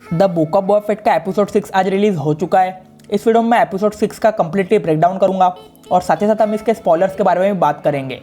The book of boba fate का episode 6 आज release हो चुका है। इस वीडियो में मैं एपिसोड 6 का कंप्लीटली ब्रेकडाउन करूंगा और साथ ही साथ हम इसके स्पॉयलर्स के बारे में भी बात करेंगे।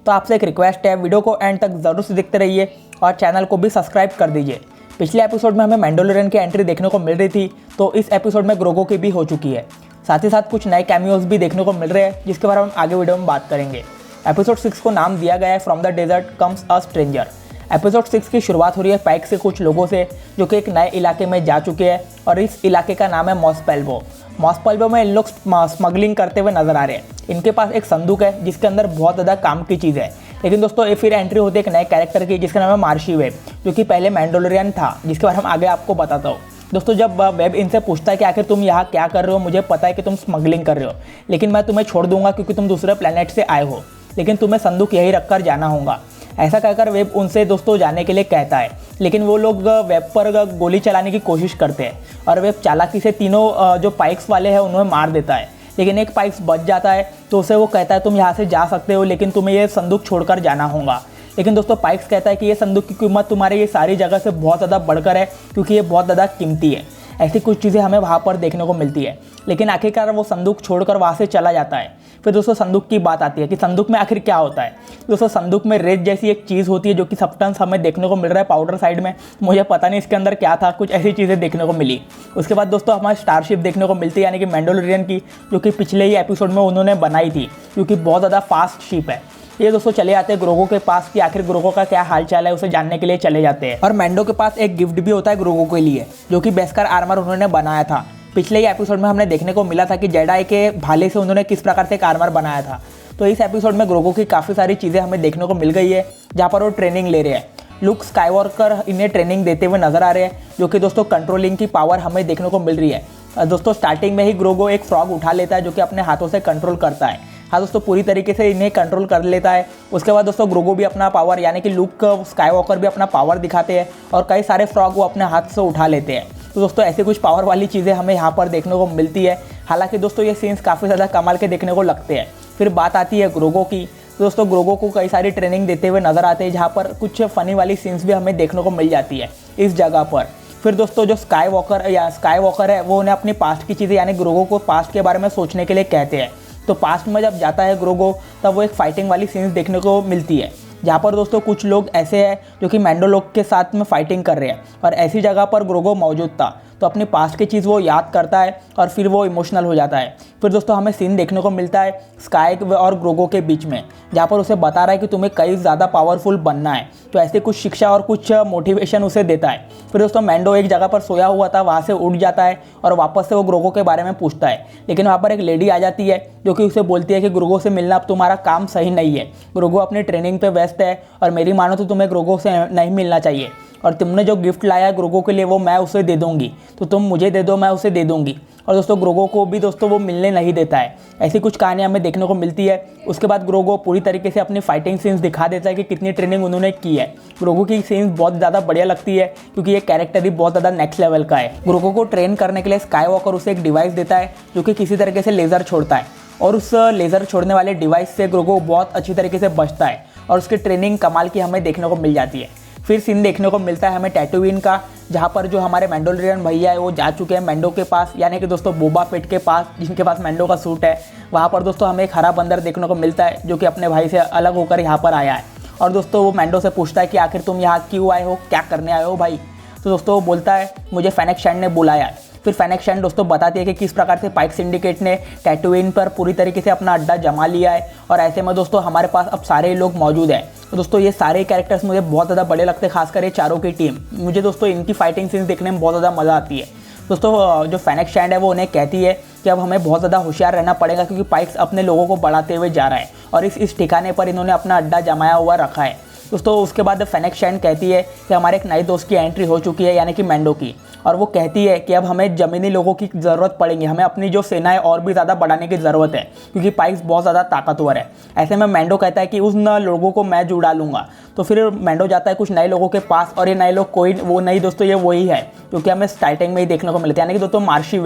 तो आपसे एक रिक्वेस्ट है, वीडियो को एंड तक ज़रूर से देखते रहिए और चैनल को भी सब्सक्राइब कर दीजिए। पिछले एपिसोड में हमें मैंडोलियन की एंट्री देखने को मिल रही थी, तो इस एपिसोड में ग्रोगो की भी हो चुकी है। साथ ही साथ कुछ नए कैमियोज भी देखने को मिल रहे हैं, जिसके बारे में हम आगे वीडियो में बात करेंगे। एपिसोड 6 को नाम दिया गया है from the desert comes a stranger. Episode 6 की शुरुआत हो रही है पाइक से कुछ लोगों से जो कि एक नए इलाके में जा चुके हैं और इस इलाके का नाम है मॉसपेल्वो। मॉसपेल्वो में इन लोग स्मगलिंग करते हुए नजर आ रहे हैं। इनके पास एक संदूक है जिसके अंदर बहुत ज़्यादा काम की चीज़ है। लेकिन दोस्तों ये फिर एंट्री होती है एक नए कैरेक्टर की जिसका नाम है मार्शी वेब, जो कि पहले मैंडोलियन था, जिसके बारे में आगे आपको बताता हूँ। दोस्तों जब वेब इनसे पूछता है कि आखिर तुम यहाँ क्या कर रहे हो, मुझे पता है कि तुम स्मगलिंग कर रहे हो, लेकिन मैं तुम्हें छोड़ दूंगा क्योंकि तुम दूसरे प्लेनेट से आए हो, लेकिन तुम्हें संदूक यही रखकर जाना होगा। ऐसा कहकर वेब उनसे दोस्तों जाने के लिए कहता है, लेकिन वो लोग वेब पर गोली चलाने की कोशिश करते हैं और वेब चालाकी से तीनों जो पाइक्स वाले हैं उन्हें मार देता है। लेकिन एक पाइक्स बच जाता है, तो उसे वो कहता है तुम यहाँ से जा सकते हो, लेकिन तुम्हें ये संदूक छोड़कर जाना होगा। लेकिन दोस्तों पाइक्स कहता है कि ये संदूक की कीमत तुम्हारे ये सारी जगह से बहुत ज़्यादा बढ़कर है, क्योंकि ये बहुत ज़्यादा कीमती है। ऐसी कुछ चीज़ें हमें वहाँ पर देखने को मिलती है। लेकिन आखिरकार वो संदूक छोड़कर वहाँ से चला जाता है। फिर दोस्तों संदूक की बात आती है कि संदूक में आखिर क्या होता है। दोस्तों संदूक में रेत जैसी एक चीज़ होती है जो कि सब्सटेंस हमें देखने को मिल रहा है पाउडर साइड में। मुझे पता नहीं इसके अंदर क्या था, कुछ ऐसी चीज़ें देखने को मिली। उसके बाद दोस्तों हमारी स्टारशिप देखने को मिलती है, यानी कि मैंडोलियन की, जो कि पिछले ही एपिसोड में उन्होंने बनाई थी, क्योंकि बहुत ज़्यादा फास्ट शिप है। ये दोस्तों चले जाते हैं ग्रोगो के पास कि आखिर ग्रोगो का क्या हाल चाल है, उसे जानने के लिए चले जाते हैं। और मैंडो के पास एक गिफ्ट भी होता है ग्रोगो के लिए, जो कि बेस्कर आर्मर उन्होंने बनाया था। पिछले ही एपिसोड में हमने देखने को मिला था कि जेडाई के भाले से उन्होंने किस प्रकार से एक आर्मर बनाया था। तो इस एपिसोड में ग्रोगो की काफ़ी सारी चीज़ें हमें देखने को मिल गई है, जहाँ पर वो ट्रेनिंग ले रहे हैं। लुक स्काईवॉकर इन्हें ट्रेनिंग देते हुए नजर आ रहे हैं, जो कि दोस्तों कंट्रोलिंग की पावर हमें देखने को मिल रही है। दोस्तों स्टार्टिंग में ही ग्रोगो एक फ्रॉग उठा लेता है, जो कि अपने हाथों से कंट्रोल करता है। हाँ दोस्तों पूरी तरीके से इन्हें कंट्रोल कर लेता है। उसके बाद दोस्तों ग्रोगो भी अपना पावर, यानी कि लुक स्काईवॉकर भी अपना पावर दिखाते हैं और कई सारे फ्रॉग वो अपने हाथ से उठा लेते हैं। तो दोस्तों ऐसी कुछ पावर वाली चीज़ें हमें यहाँ पर देखने को मिलती है। हालांकि दोस्तों ये सीन्स काफ़ी ज़्यादा कमाल के देखने को लगते हैं। फिर बात आती है ग्रोगो की। तो दोस्तों ग्रोगो को कई सारी ट्रेनिंग देते हुए नजर आते हैं, जहाँ पर कुछ फ़नी वाली सीन्स भी हमें देखने को मिल जाती है इस जगह पर। फिर दोस्तों जो स्काईवॉकर है वो उन्हें अपनी पास्ट की चीज़ें, यानी ग्रोगो को पास्ट के बारे में सोचने के लिए कहते हैं। तो पास्ट में जब जाता है ग्रोगो, तब वो एक फाइटिंग वाली सीन्स देखने को मिलती है, जहाँ पर दोस्तों कुछ लोग ऐसे हैं जो कि मैंडो लोग के साथ में फाइटिंग कर रहे हैं और ऐसी जगह पर ग्रोगो मौजूद था। तो अपनी पास्ट की चीज़ वो याद करता है और फिर वो इमोशनल हो जाता है। फिर दोस्तों हमें सीन देखने को मिलता है स्काई और ग्रोगो के बीच में, जहाँ पर उसे बता रहा है कि तुम्हें कई ज़्यादा पावरफुल बनना है। तो ऐसे कुछ शिक्षा और कुछ मोटिवेशन उसे देता है। फिर दोस्तों मैंडो एक जगह पर सोया हुआ था, वहाँ से उठ जाता है और वापस से वो ग्रोगो के बारे में पूछता है। लेकिन वहाँ पर एक लेडी आ जाती है जो कि उसे बोलती है कि ग्रोगो से मिलना अब तुम्हारा काम सही नहीं है। ग्रोगो अपनी ट्रेनिंग पे व्यस्त है और मेरी मानो तो तुम्हें ग्रोगो से नहीं मिलना चाहिए, और तुमने जो गिफ्ट लाया है ग्रोगो के लिए वो मैं उसे दे दूंगी, तो तुम मुझे दे दो, मैं उसे दे दूंगी। और दोस्तों ग्रोगो को भी दोस्तों वो मिलने नहीं देता है। ऐसी कुछ कहानियाँ हमें देखने को मिलती है। उसके बाद ग्रोगो पूरी तरीके से अपनी फाइटिंग सीन्स दिखा देता है कि कितनी ट्रेनिंग उन्होंने की है। ग्रोगो की सीन्स बहुत ज़्यादा बढ़िया लगती है, क्योंकि ये कैरेक्टर ही बहुत ज़्यादा नेक्स्ट लेवल का है। ग्रोगो को ट्रेन करने के लिए स्काईवॉकर उसे एक डिवाइस देता है जो कि किसी तरीके से लेज़र छोड़ता है, और उस लेज़र छोड़ने वाले डिवाइस से ग्रोगो बहुत अच्छी तरीके से बचता है और उसकी ट्रेनिंग कमाल की हमें देखने को मिल जाती है। फिर सीन देखने को मिलता है हमें टैटूइन का, जहाँ पर जो हमारे मैंडोलियन भैया है वो जा चुके हैं मैंडो के पास, यानी कि दोस्तों बोबा फेट के पास, जिनके पास मैंडो का सूट है। वहाँ पर दोस्तों हमें एक हरा बंदर देखने को मिलता है जो कि अपने भाई से अलग होकर यहाँ पर आया है। और दोस्तों वो मैंडो से पूछता है कि आखिर तुम यहाँ क्यों आए हो, क्या करने आए हो भाई। तो दोस्तों वो बोलता है मुझे फेनेक्स शैंड ने बुलाया है। फिर फेनेक्स शैंड दोस्तों बताती है कि किस प्रकार से पाइक सिंडिकेट ने टैटूइन पर पूरी तरीके से अपना अड्डा जमा लिया है, और ऐसे में दोस्तों हमारे पास अब सारे लोग मौजूद हैं। तो दोस्तों ये सारे कैरेक्टर्स मुझे बहुत ज़्यादा बड़े लगते हैं, खासकर ये चारों की टीम। मुझे दोस्तों इनकी फाइटिंग सीन्स देखने में बहुत ज़्यादा मज़ा आती है। दोस्तों जो फेनेक्स शैंड है वो उन्हें कहती है कि अब हमें बहुत ज़्यादा होशियार रहना पड़ेगा, क्योंकि पाइक्स अपने लोगों को बढ़ाते हुए जा रहा है और इस ठिकाने पर इन्होंने अपना अड्डा जमाया हुआ रखा है। दोस्तों उसके बाद फेनेक्स शैंड कहती है कि हमारे एक नए दोस्त की एंट्री हो चुकी है, यानी कि मैंडो की, और वो कहती है कि अब हमें ज़मीनी लोगों की ज़रूरत पड़ेगी, हमें अपनी जो सेना है और भी ज़्यादा बढ़ाने की ज़रूरत है, क्योंकि पाइक्स बहुत ज़्यादा ताकतवर है। ऐसे में मैंडो कहता है कि उन लोगों को मैं जुड़ा लूँगा। तो फिर मैंडो जाता है कुछ नए लोगों के पास, और ये नए लोग कोई वो नहीं दोस्तों, ये वही है क्योंकि हमें स्टार्टिंग में ही देखने को मिलते हैं, यानी कि दोस्तों मार्शी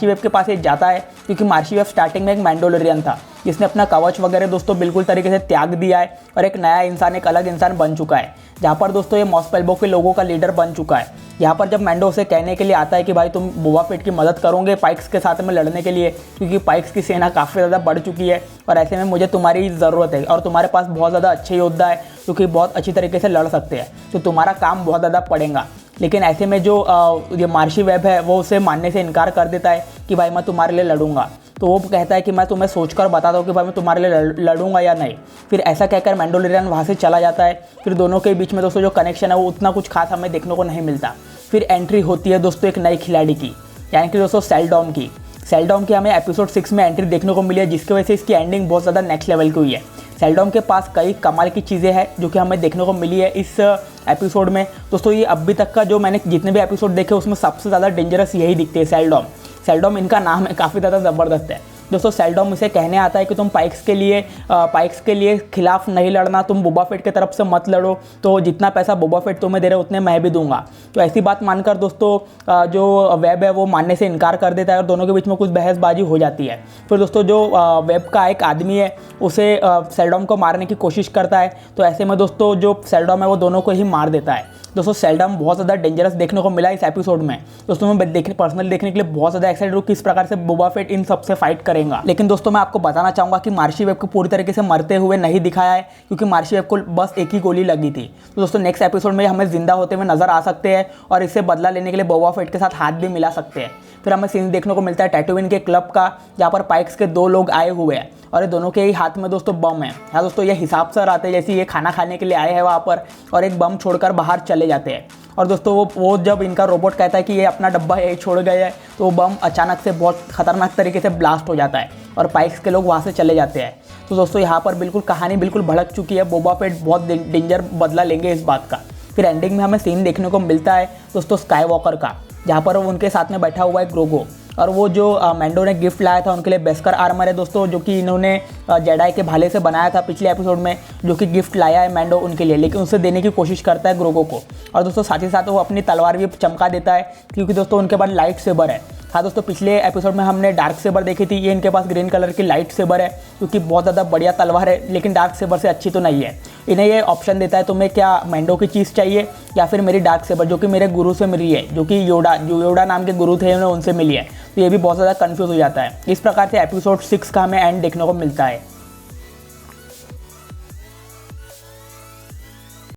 वेब के पास ये जाता है, क्योंकि मार्शी वेब स्टार्टिंग में एक मैंडोलियन था जिसने अपना कवच वगैरह दोस्तों बिल्कुल तरीके से त्याग दिया है और एक नया इंसान, एक अलग इंसान बन चुका है। जहाँ पर दोस्तों ये मॉस्पेल्बो के लोगों का लीडर बन चुका है। यहाँ पर जब मैंडो उसे कहने के लिए आता है कि भाई तुम बोबा फेट की मदद करोगे पाइक्स के साथ में लड़ने के लिए, क्योंकि पाइक्स की सेना काफ़ी ज़्यादा बढ़ चुकी है और ऐसे में मुझे तुम्हारी ज़रूरत है और तुम्हारे पास बहुत ज़्यादा अच्छे योद्धा है जो कि बहुत अच्छी तरीके से लड़ सकते हैं, तो तुम्हारा काम बहुत ज़्यादा पड़ेगा। लेकिन ऐसे में जो ये मार्शी वेब है वो उसे मानने से इनकार कर देता है कि भाई मैं तुम्हारे लिए लड़ूंगा। तो वो कहता है कि मैं तुम्हें सोचकर बताता हूँ कि भाई मैं तुम्हारे लिए लड़ूंगा या नहीं। फिर ऐसा कहकर मैंडोलियन वहाँ से चला जाता है। फिर दोनों के बीच में दोस्तों जो कनेक्शन है वो उतना कुछ खास हमें देखने को नहीं मिलता। फिर एंट्री होती है दोस्तों एक नई खिलाड़ी की, यानी कि दोस्तों सेल्डॉन की। सेल्डॉन की हमें एपिसोड 6 में एंट्री देखने को मिली है, जिसकी वजह से इसकी एंडिंग बहुत ज़्यादा नेक्स्ट लेवल की हुई है। सेल्डॉन के पास कई कमाल की चीज़ें हैं जो कि हमें देखने को मिली है इस एपिसोड में। दोस्तों ये अभी तक का जो मैंने जितने भी एपिसोड देखे उसमें सबसे ज़्यादा डेंजरस यही दिखते हैं, सेल्डॉन। सेल्डॉन इनका नाम है, काफ़ी ज़्यादा ज़बरदस्त है। दोस्तों सेल्डॉन इसे कहने आता है कि तुम पाइक्स के लिए खिलाफ नहीं लड़ना, तुम बोबा फेट की तरफ से मत लड़ो, तो जितना पैसा बोबा फेट तुम्हें दे रहे उतने मैं भी दूंगा। तो ऐसी बात मानकर दोस्तों जो वेब है वो मानने से इनकार कर देता है और दोनों के बीच में कुछ बहसबाजी हो जाती है। फिर दोस्तों जो वेब का एक आदमी है उसे सेल्डॉन को मारने की कोशिश करता है, तो ऐसे में दोस्तों जो सेल्डॉन है वो दोनों को ही मार देता है। दोस्तों सेल्डॉन बहुत ज़्यादा डेंजरस देखने को मिला इस एपिसोड में। दोस्तों मैं पर्सनली देखने के लिए बहुत ज़्यादा एक्साइटेड हूँ किस प्रकार से बोबा फेट इन सबसे फाइट करेगा। लेकिन दोस्तों मैं आपको बताना चाहूँगा कि मार्शी वेब को पूरी तरीके से मरते हुए नहीं दिखाया है, क्योंकि मार्शी वेब को बस एक ही गोली लगी थी। तो दोस्तों नेक्स्ट एपिसोड में हमें जिंदा होते हुए नजर आ सकते हैं और इससे बदला लेने के लिए बोबा फेट के साथ हाथ भी मिला सकते हैं। फिर हमें सीन देखने को मिलता है टैटूविन के क्लब का, जहाँ पर पाइक्स के 2 लोग आए हुए हैं और ये दोनों के ही हाथ में दोस्तों बम है। हाँ दोस्तों ये हिसाब से आते हैं जैसे ये खाना खाने के लिए आए हैं वहाँ पर और एक बम छोड़कर बाहर चले जाते हैं। और दोस्तों वो जब इनका रोबोट कहता है कि ये अपना डब्बा यही छोड़ गए है, तो वो बम अचानक से बहुत खतरनाक तरीके से ब्लास्ट हो जाता है और पाइक्स के लोग वहाँ से चले जाते हैं। तो दोस्तों यहाँ पर बिल्कुल कहानी बिल्कुल भड़क चुकी है, बोबा फेट बहुत डेंजर बदला लेंगे इस बात का। फिर एंडिंग में हमें सीन देखने को मिलता है दोस्तों स्काई वॉकर का, जहाँ पर उनके साथ में बैठा हुआ है ग्रोगो, और वो जो मैंडो ने गिफ्ट लाया था उनके लिए बेस्कर आर्मर है दोस्तों, जो कि इन्होंने जेडाई के भाले से बनाया था पिछले एपिसोड में, जो कि गिफ्ट लाया है मैंडो उनके लिए, लेकिन उसे देने की कोशिश करता है ग्रोगो को। और दोस्तों साथ ही साथ वो अपनी तलवार भी चमका देता है, क्योंकि दोस्तों उनके पास लाइट सेबर है। हाँ दोस्तों पिछले एपिसोड में हमने डार्क सेबर देखी थी, ये इनके पास ग्रीन कलर की लाइट सेबर है, क्योंकि बहुत ज़्यादा बढ़िया तलवार है, लेकिन डार्क सेबर से अच्छी तो नहीं है। इन्हें ये ऑप्शन देता है तुम्हें क्या मैंडो की चीज़ चाहिए या फिर मेरी डार्क सेबर, जो कि मेरे गुरु से मिली है, जो कि योडा नाम के गुरु थे उन्हें उनसे मिली है। तो ये भी बहुत ज़्यादा कन्फ्यूज़ हो जाता है। इस प्रकार से एपिसोड 6 का हमें एंड देखने को मिलता है।